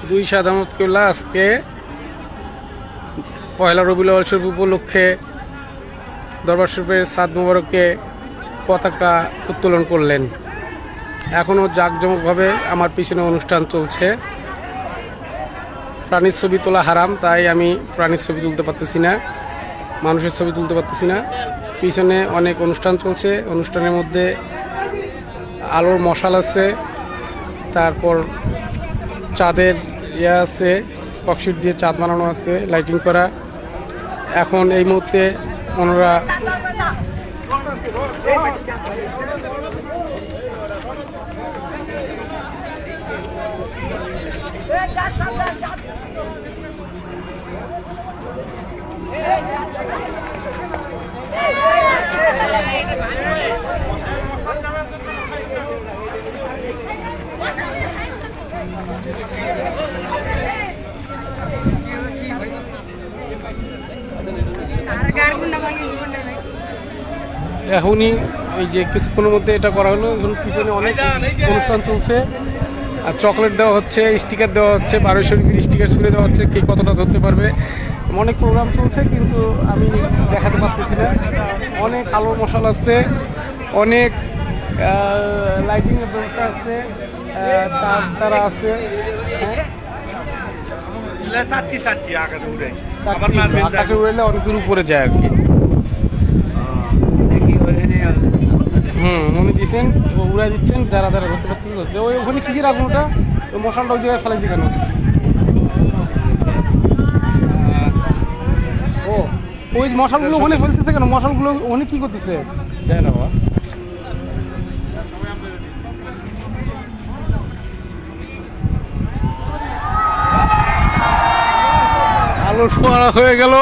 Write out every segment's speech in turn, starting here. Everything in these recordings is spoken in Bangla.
দুই সাধারণত কেবলা আজকে পয়লা রবিউল আউয়াল শরীফ উপলক্ষে দরবার শরীফের সাদ মোবারকে পতাকা উত্তোলন করলেন। এখনও জাঁকজমকভাবে আমার পিছনে অনুষ্ঠান চলছে। প্রাণীর ছবি তোলা হারাম, তাই আমি প্রাণীর ছবি তুলতে পারতেছি না, মানুষের ছবি তুলতে পারতেছি না। পিছনে অনেক অনুষ্ঠান চলছে। অনুষ্ঠানের মধ্যে আলোর মশাল আছে, তারপর চাঁদের আছে, ককশিট দিয়ে চাঁদ বানানো আছে, লাইটিং করা। এখন এই মুহূর্তে ওনারা এখনই এই যে কিছুক্ষণের মধ্যে এটা করা হলো। এখন পিছনে অনেক অনুষ্ঠান চলছে, আর চকলেট দেওয়া হচ্ছে, স্টিকার দেওয়া হচ্ছে, 12 শরীফের স্টিকার ছুড়ে দেওয়া হচ্ছে। কে কতটা ধরতে পারবে, অনেক প্রোগ্রাম চলছে, কিন্তু আমি দেখাতে পারতেছি না। অনেক আলোর মশাল আছে, অনেক লাইটিংয়ের ব্যবস্থা আছে, তারা আছে। আকাশে উড়াইলে অনেক দূর উপরে যায় আর কি। উনি দিচ্ছেন, উড়াই দিচ্ছেন, যারা যারা ধরতে পারতেছে। ওই ওখানে কি রাখুন, ওটা ওই মশালটা ওই জায়গায় ফেলাইছে কেন? ও ওই মশালগুলো ওখানে ফেলতেছে কেন? মশালগুলো ওখানে কি করতেছে? আলো ফোয়ারা হয়ে গেল।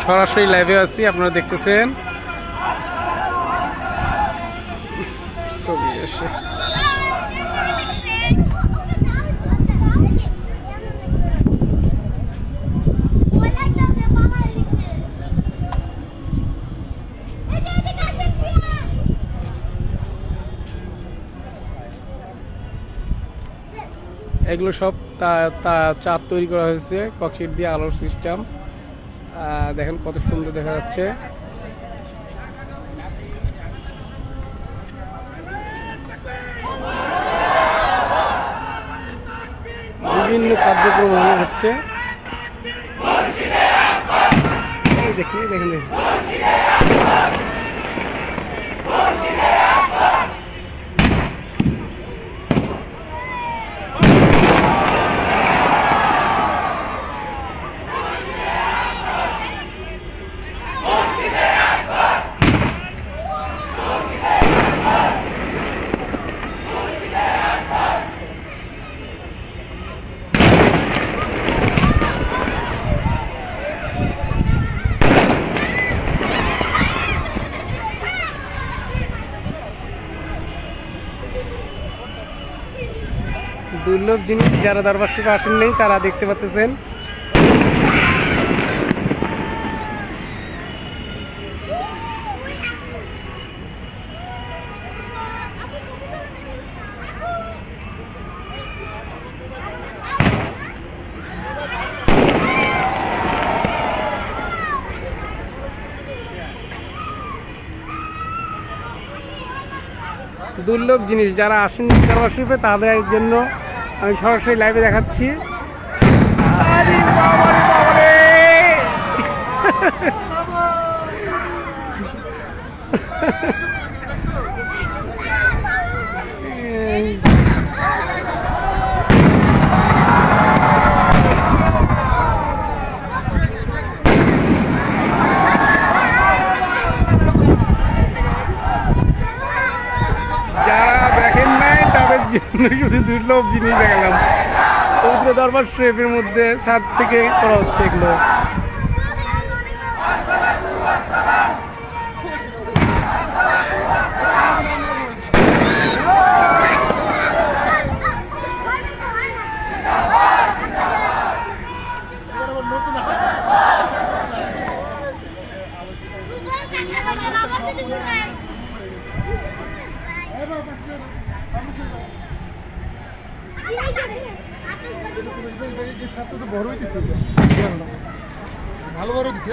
সরাসরি লাইভে আছি, আপনারা দেখতেছেন। ছবি এসে এগুলো সব চাঁদ তৈরি করা হয়েছে ককশিট দিয়ে, আলোর সিস্টেম। দেখেন কত সুন্দর দেখা যাচ্ছে। বিভিন্ন কার্যক্রম হচ্ছে। দেখেন দেখেন দুর্লভ জিনিস। যারা দরবার শরীফে আসেন নেই তারা দেখতে পাচ্ছেন। দুর্লভ জিনিস, যারা আসেন দরবার শরীফে তাদের জন্য আমি সরাসরি লাইভে দেখাচ্ছি। যারা দেখেন নাই তাদের জন্য শুধু দুর্লভ জিনিস দেখালাম। পবিত্র দরবার শরীফের মধ্যে ছাদ থেকে করা হচ্ছে এগুলো। ছাত্র তো বড় হইতেছে, ভালো বড় হইতেছে।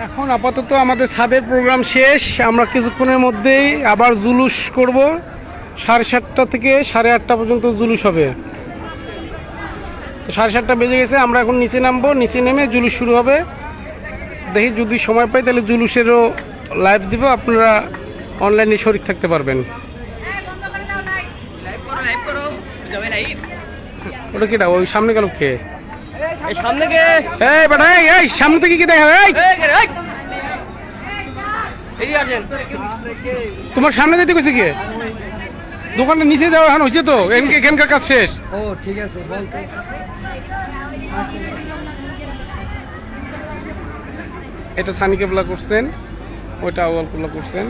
এখন আপাতত আমাদের ছাদের প্রোগ্রাম শেষ। আমরা কিছুক্ষণের মধ্যেই আবার জুলুস করব। 7:30 থেকে 8:30 পর্যন্ত জুলুস হবে। 7:30 বেজে গেছে, আমরা এখন নিচে নামবো। নিচে নেমে জুলুস শুরু হবে। দেখি যদি সময় পাই তাহলে জুলুসেরও লাইভ দিব, আপনারা অনলাইনে শরীক থাকতে পারবেন। ওটা কিটা ওই সামনে গেল কে? সামনে কে? এই বেটা, এই সামনে থেকে কি দেখা? তোমার সামনে যেতে কইছে কে? দোকানটা নিচে যাওয়া এখন হয়েছে তো, এখানকার কাজ শেষ। ও ঠিক আছে, বলতে এটা সানি কেবলা করছেন, ওইটা আওয়াল কেবলা করছেন।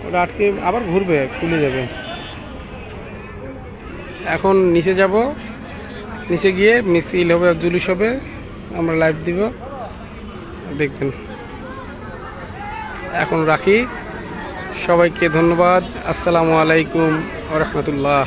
ওটা আটকে আবার ঘুরবে, খুলে যাবে। এখন নিচে যাব, নিচে গিয়ে মিছিল হবে, জুলুস হবে, আমরা লাইভ দিব, দেখবেন। এখন রাখি, সবাইকে ধন্যবাদ। আসসালামু আলাইকুম ওয়া রাহমাতুল্লাহ।